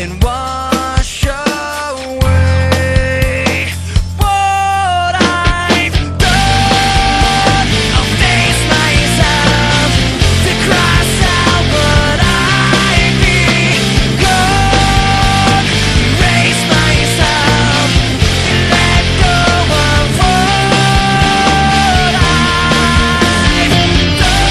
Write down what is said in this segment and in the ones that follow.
and wash away what I've done. I'll face myself to cross out what I've begun. Erase myself and let go of what I've done.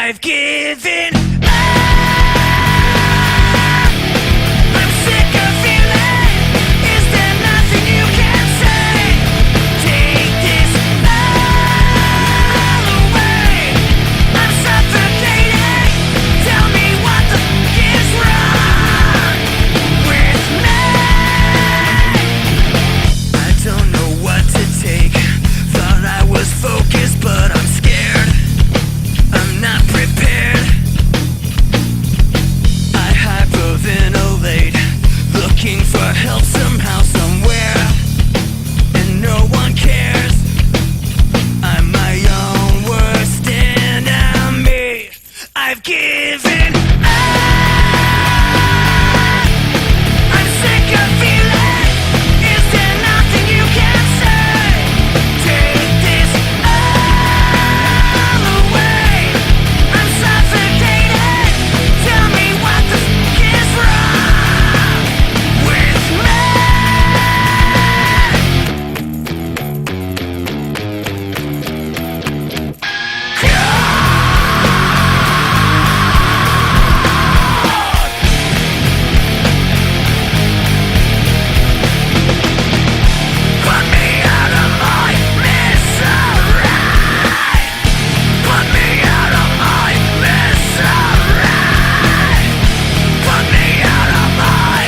I've given up. I'm sick of feeling. Is there nothing you can say? Take this all away. I'm suffocating. Tell me what the f is wrong with me. I don't know what to take. Thought I was focused, but I'm scared. I'm not prepared. I hyperventilate, looking for help somehow, somewhere, and no one cares. I'm my own worst enemy. I've given up. I'm sick of feeling. Is there nothing you can say? Take this all away. I'm suffocating. Tell me what the f is wrong with me. Put me out of my misery. Put me out of my misery. Put me out of my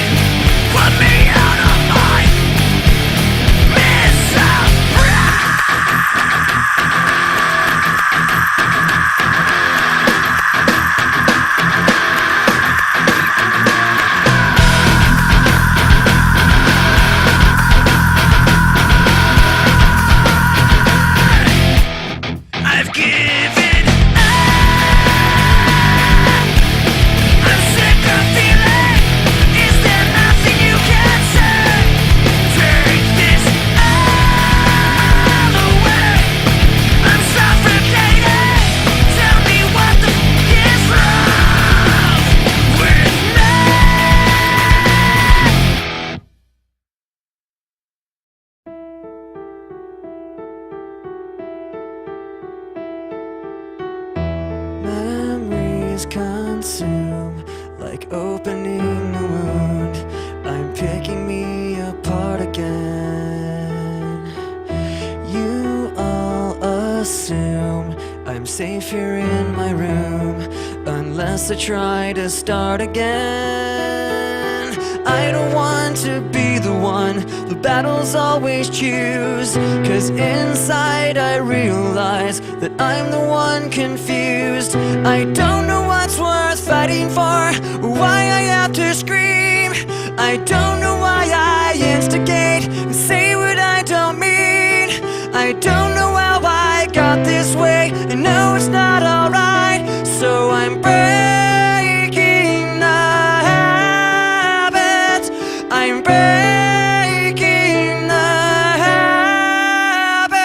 I've given up. I'm sick of feeling. Is there nothing you can say? Take this all away. I'm suffocating. Tell me what the f is wrong with me. Memories consume like opening a wound. I'm picking me apart again. You all assume I'm safe here in my room, unless I try to start again. I don't want to be the one the battles always choose, 'cause inside I realize that I'm the one confused. I don't know what's worth fighting for, or why I have to scream. I don't know why I instigate and say what I don't mean. I don't know how I got this way, and no, it's not alright. So I'm breaking the habit. I'm breaking the habit.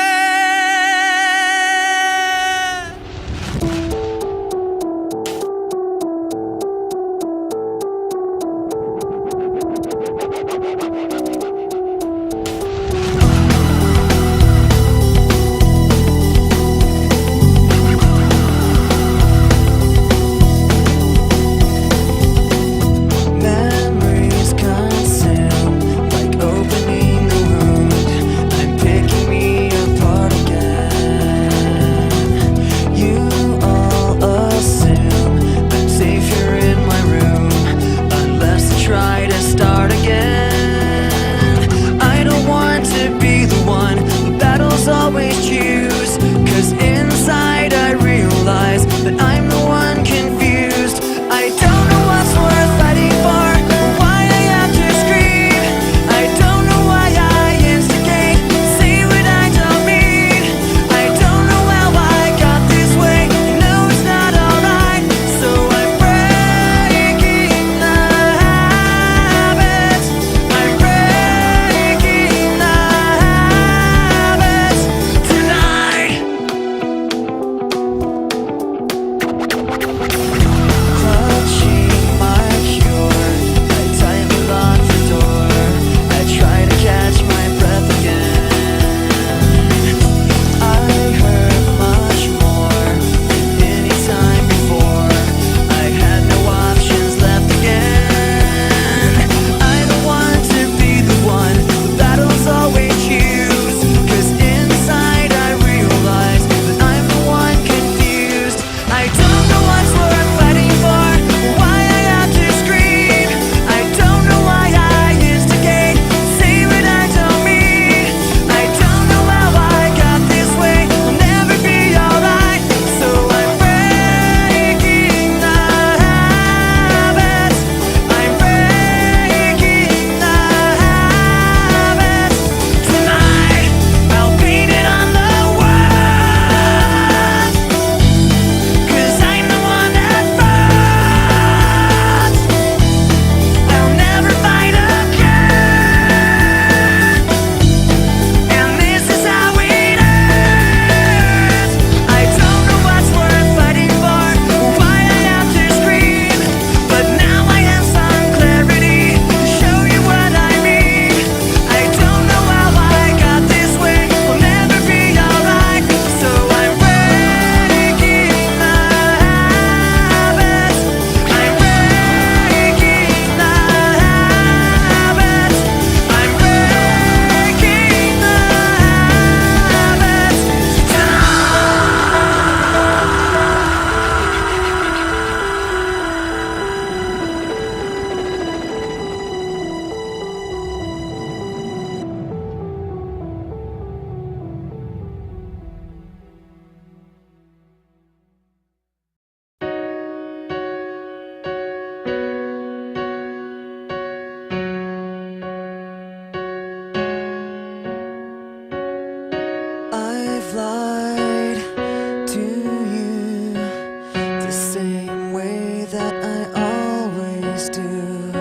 same way that I always do.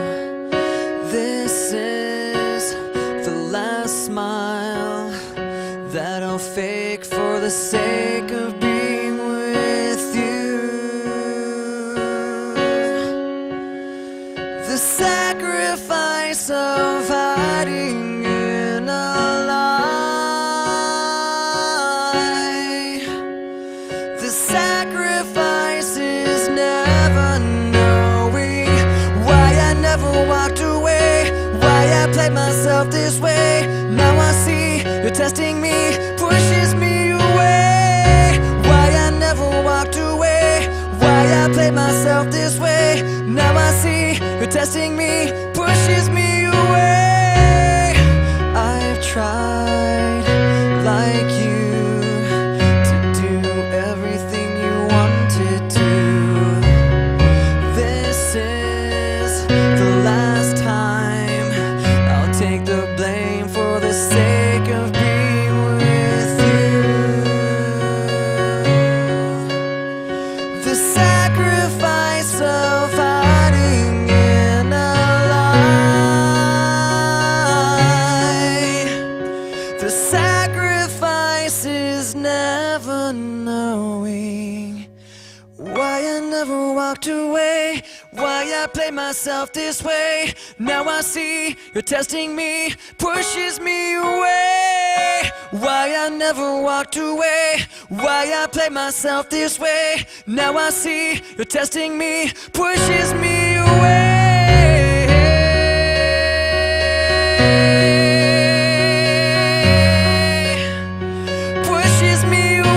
This is the last smile that I'll fake for the sake of being with you. The sacrifice of hiding in a lie. The sacrifice is never knowing why I never walked away, why I played myself this way. Now I see you're testing me, pushes me away. Why I never walked away, why I played myself this way. Now I see you're testing me, pushes me away. I've tried like you to do everything you wanted to. This is the last time I'll take the blame for the sake of being with you. The sacrifice of hiding in a lie. The sacrifice is never knowing why I never walked away, why I played myself this way. Now I see you're testing me, pushes me away. Why I never walked away, why I played myself this way. Now I see you're testing me, pushes me away. Pushes me away.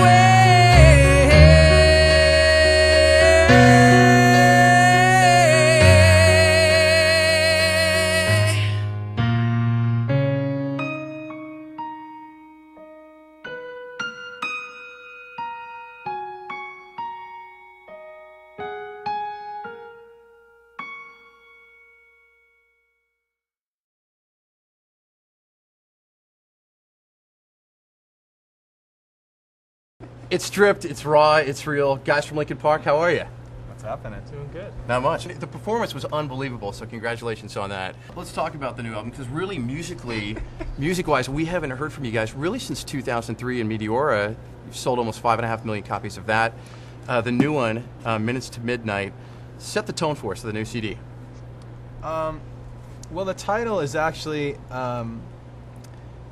It's stripped, it's raw, it's real. Guys from Linkin Park, how are you? What's happening? Doing good. Not much. The performance was unbelievable, so congratulations on that. Let's talk about the new album, because really music-wise, we haven't heard from you guys really since 2003 in Meteora. You've sold almost 5.5 million copies of that. The new one, Minutes to Midnight, set the tone for us, the new CD. Well, the title is actually,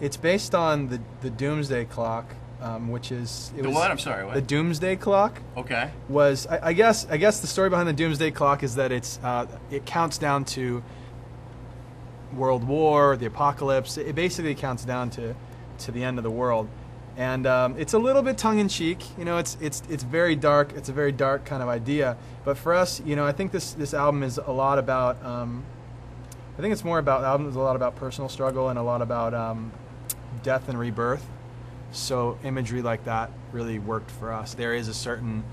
it's based on the Doomsday Clock, which is... The what? I'm sorry, what? The Doomsday Clock Okay. was, I guess the story behind the Doomsday Clock is that it counts down to World War, the apocalypse. It basically counts down to the end of the world. And it's a little bit tongue-in-cheek, you know, it's very dark, it's a very dark kind of idea. But for us, you know, I think this album is a lot about, I think it's more about, the album is a lot about personal struggle and a lot about death and rebirth. So imagery like that really worked for us. There is a certain,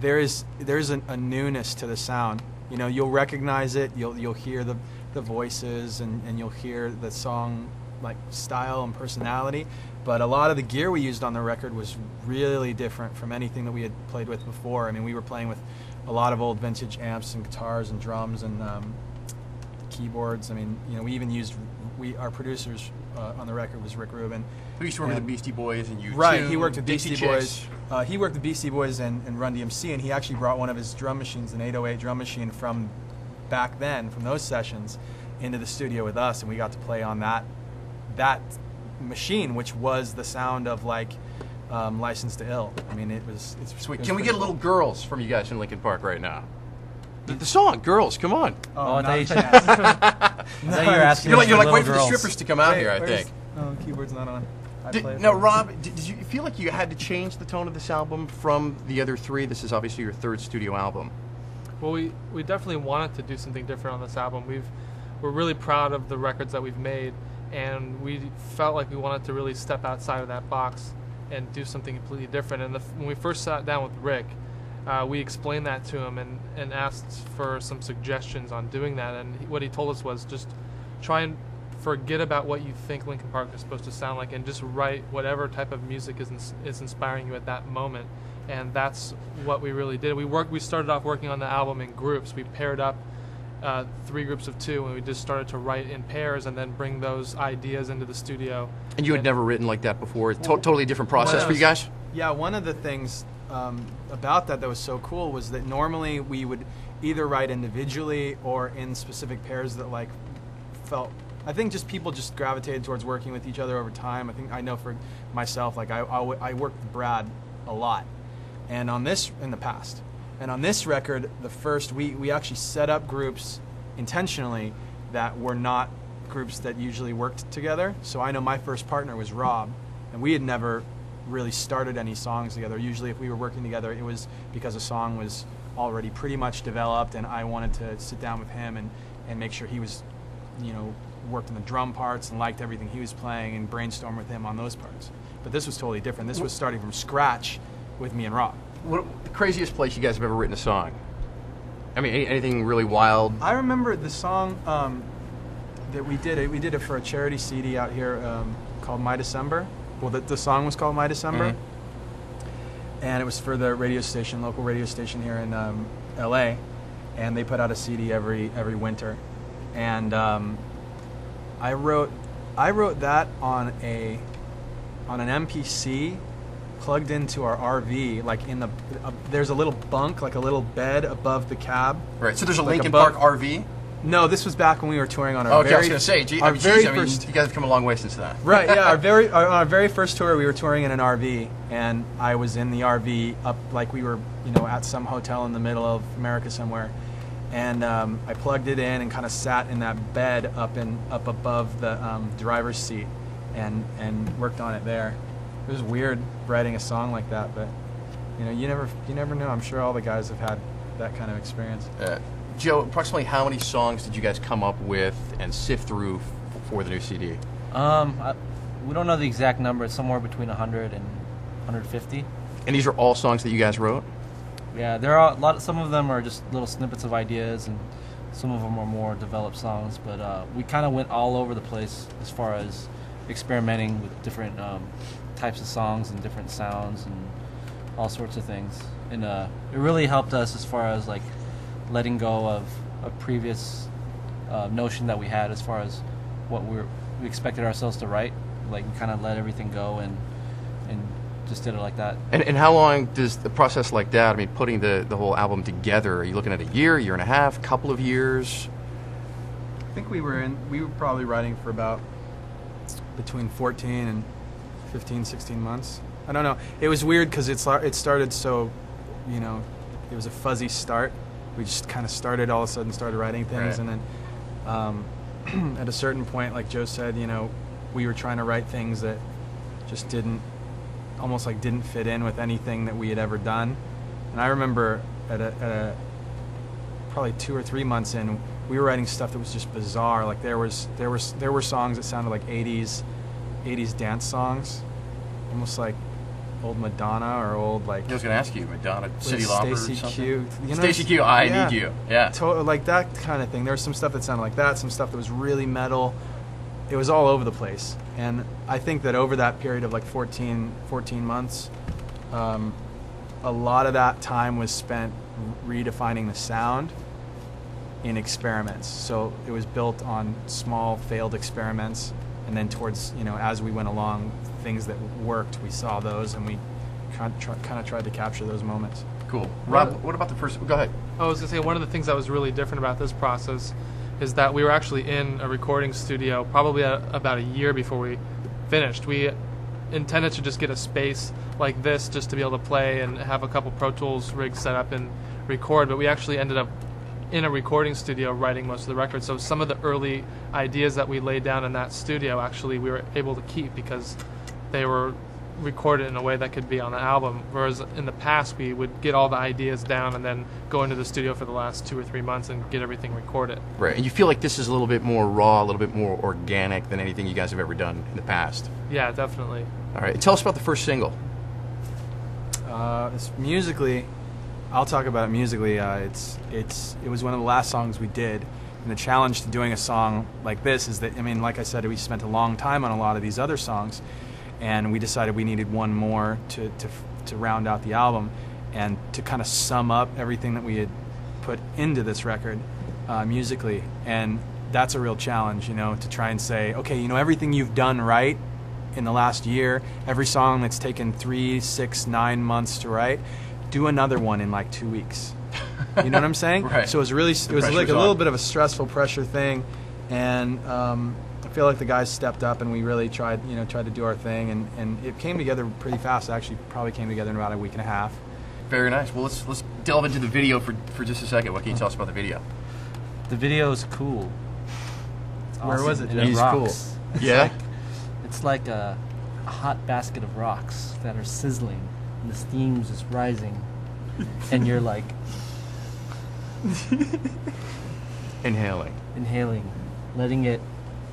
there's a newness to the sound. You know, you'll recognize it, you'll hear the voices and you'll hear the song like style and personality, but a lot of the gear we used on the record was really different from anything that we had played with before. I mean, we were playing with a lot of old vintage amps and guitars and drums and keyboards. I mean, you know, we even used, our producers on the record was Rick Rubin. Who used to work with the Beastie Boys and U2. Right, he worked with Dixie Beastie Chicks. Boys. He worked with Beastie Boys and Run DMC, and he actually brought one of his drum machines, an 808 drum machine from back then, from those sessions, into the studio with us, and we got to play on that machine, which was the sound of like License to Ill. I mean, it's Sweet. it was Can we get pretty a little cool. Girls from you guys in Linkin Park right now? The song, Girls, come on. Oh, I not a thought chance. I thought you were asking You're us like for waiting for the little strippers to come out here, I Where's- think. Oh, keyboard's not on. I play it Now, for you. Rob, did you feel like you had to change the tone of this album from the other three? This is obviously your third studio album. Well, we definitely wanted to do something different on this album. We're really proud of the records that we've made, and we felt like we wanted to really step outside of that box and do something completely different. And when we first sat down with Rick, we explained that to him and asked for some suggestions on doing that. And what he told us was just try and forget about what you think Linkin Park is supposed to sound like, and just write whatever type of music is inspiring you at that moment, and that's what we really did. We started off working on the album in groups. We paired up 3 groups of 2, and we just started to write in pairs and then bring those ideas into the studio. And you had never written like that before? Totally different process for you guys? Yeah, one of the things about that was so cool was that normally we would either write individually or in specific pairs that like felt. I think just people just gravitated towards working with each other over time. I know for myself, like I worked with Brad a lot, and on this in the past, and on this record, the first we actually set up groups intentionally that were not groups that usually worked together. So I know my first partner was Rob, and we had never really started any songs together. Usually if we were working together, it was because a song was already pretty much developed, and I wanted to sit down with him and make sure he was, worked on the drum parts and liked everything he was playing and brainstorm with him on those parts. But this was totally different. This was starting from scratch with me and Rob. What the craziest place you guys have ever written a song? I mean, anything really wild? I remember the song that we did. We did it for a charity CD out here called My December. Well, the song was called My December. Mm-hmm. And it was for the local radio station here in LA. And they put out a CD every winter. And I wrote that on an MPC plugged into our RV, like there's a little bunk, like a little bed above the cab. Right. So there's a like Linkin Park RV. No, this was back when we were touring on our okay, I was going to say, you guys have come a long way since that. Right, yeah. On our very first tour, we were touring in an RV, and I was in the RV up, like we were, at some hotel in the middle of America somewhere, and I plugged it in and kind of sat in that bed up above the driver's seat, and worked on it there. It was weird writing a song like that, but you never know. I'm sure all the guys have had that kind of experience. Joe, approximately how many songs did you guys come up with and sift through for the new CD? We don't know the exact number. It's somewhere between 100 and 150. And these are all songs that you guys wrote? Yeah, there are a lot. Some of them are just little snippets of ideas, and some of them are more developed songs. But we kind of went all over the place as far as experimenting with different types of songs and different sounds and all sorts of things. And it really helped us as far as like letting go of a previous notion that we had as far as what we expected ourselves to write. Like we kind of let everything go and just did it like that. And how long does the process like that, I mean, putting the whole album together, are you looking at a year and a half, couple of years? I think we were probably writing for about between 14 and 15, 16 months. I don't know. It was weird because it started so, it was a fuzzy start. We just kind of started, all of a sudden started writing things. Right. And then at a certain point, like Joe said, we were trying to write things that just didn't fit in with anything that we had ever done. And I remember at a probably 2 or 3 months in, we were writing stuff that was just bizarre. Like there were songs that sounded like 80s dance songs, almost like old Madonna or old like. I was going to ask you, Madonna, City Lauper, Stacey Q. Stacey Q, I Need You. Yeah. Like that kind of thing. There was some stuff that sounded like that, some stuff that was really metal. It was all over the place. And I think that over that period of like 14 months, a lot of that time was spent redefining the sound in experiments. So it was built on small failed experiments, and then towards, as we went along, things that worked, we saw those, and we kind of tried to capture those moments. Cool. Rob, what about the first? Go ahead. I was going to say, one of the things that was really different about this process is that we were actually in a recording studio probably about a year before we finished. We intended to just get a space like this just to be able to play and have a couple Pro Tools rigs set up and record, but we actually ended up in a recording studio writing most of the records. So some of the early ideas that we laid down in that studio, actually we were able to keep because they were recorded in a way that could be on the album, whereas in the past we would get all the ideas down and then go into the studio for the last 2 or 3 months and get everything recorded. Right, and you feel like this is a little bit more raw, a little bit more organic than anything you guys have ever done in the past. Yeah, definitely. All right, tell us about the first single. It's musically, I'll talk about it musically. It was one of the last songs we did, and the challenge to doing a song like this is that, like I said, we spent a long time on a lot of these other songs, and we decided we needed one more to to round out the album, and to kind of sum up everything that we had put into this record musically. And that's a real challenge, you know, to try and say, okay, you know, everything you've done right in the last year, every song that's taken 3, 6, 9 months to write, do another one in like 2 weeks. You know what I'm saying? Right. So it was like a little bit of a stressful pressure thing, and I feel like the guys stepped up and we really tried to do our thing, and it came together pretty fast. It actually probably came together in about a week and a half. Very nice. Well, let's delve into the video for just a second. What can you tell us about the video? The video is cool. It's Where was it, and Jeff? He's rocks. cool. Yeah? It's like a hot basket of rocks that are sizzling, and the steam's just rising, and you're like Inhaling. letting it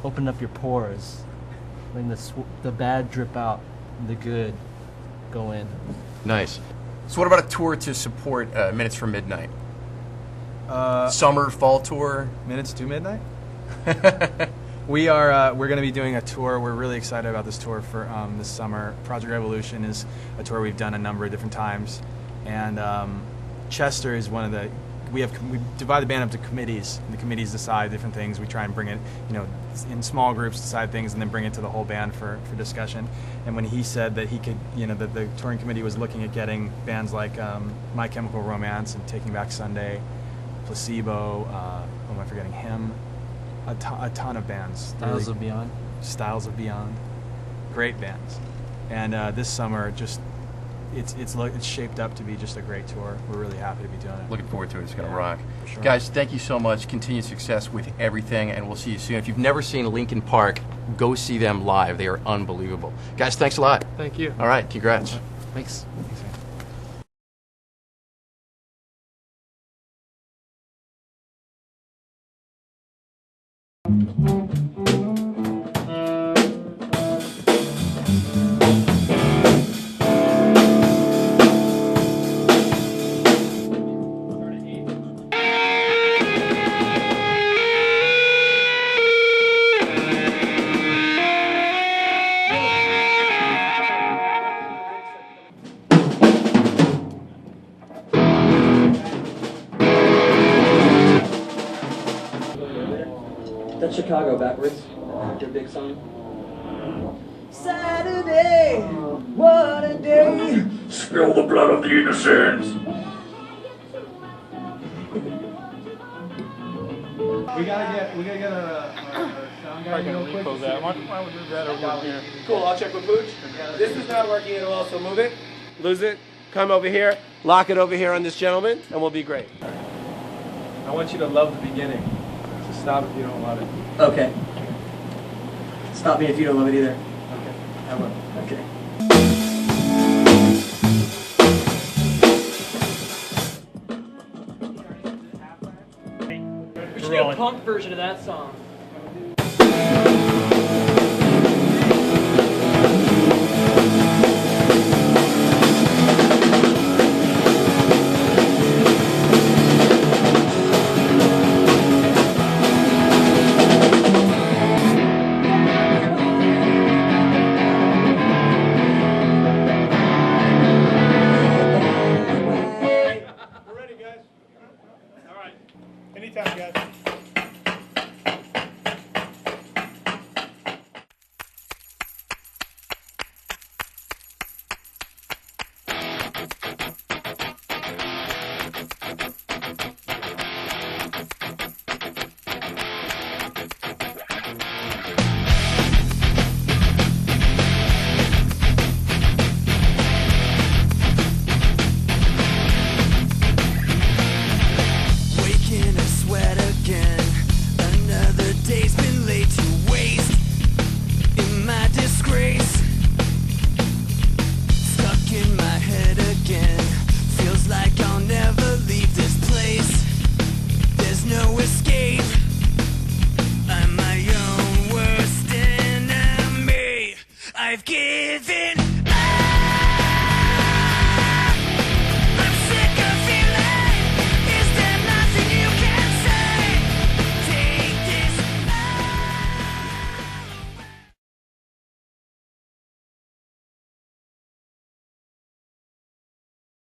open up your pores, letting the bad drip out, and the good go in. Nice. So what about a tour to support Minutes from Midnight? Summer, fall tour? Minutes to Midnight? We're going to be doing a tour. We're really excited about this tour for this summer. Project Revolution is a tour we've done a number of different times, and Chester is one of the. We divide the band up to committees, and the committees decide different things. We try and bring it, you know, in small groups, decide things, and then bring it to the whole band for discussion. And when he said that he could, you know, that the touring committee was looking at getting bands like My Chemical Romance and Taking Back Sunday, Placebo, who am I forgetting? Him, a ton of bands. Styles of Beyond. Styles of Beyond, great bands. And this summer, just it's shaped up to be just a great tour. We're really happy to be doing it. Looking forward to it. It's going to rock. For sure. Guys, thank you so much. Continued success with everything, and we'll see you soon. If you've never seen Linkin Park, go see them live. They are unbelievable. Guys, thanks a lot. Thank you. All right, congrats. Thanks. That's Chicago backwards. Your big song. Saturday, what a day. Spill the blood of the innocents. We gotta get our sound guy real quick. Why would we move that over here? Cool, I'll check with Pooch. This is not working at all, so move it, lose it, come over here, lock it over here on this gentleman, and we'll be great. I want you to love the beginning. So stop if you don't love it. Okay. Stop me if you don't love it either. Okay. I will. Okay. We should do a punk version of that song. We're ready, guys. All right. Anytime, guys.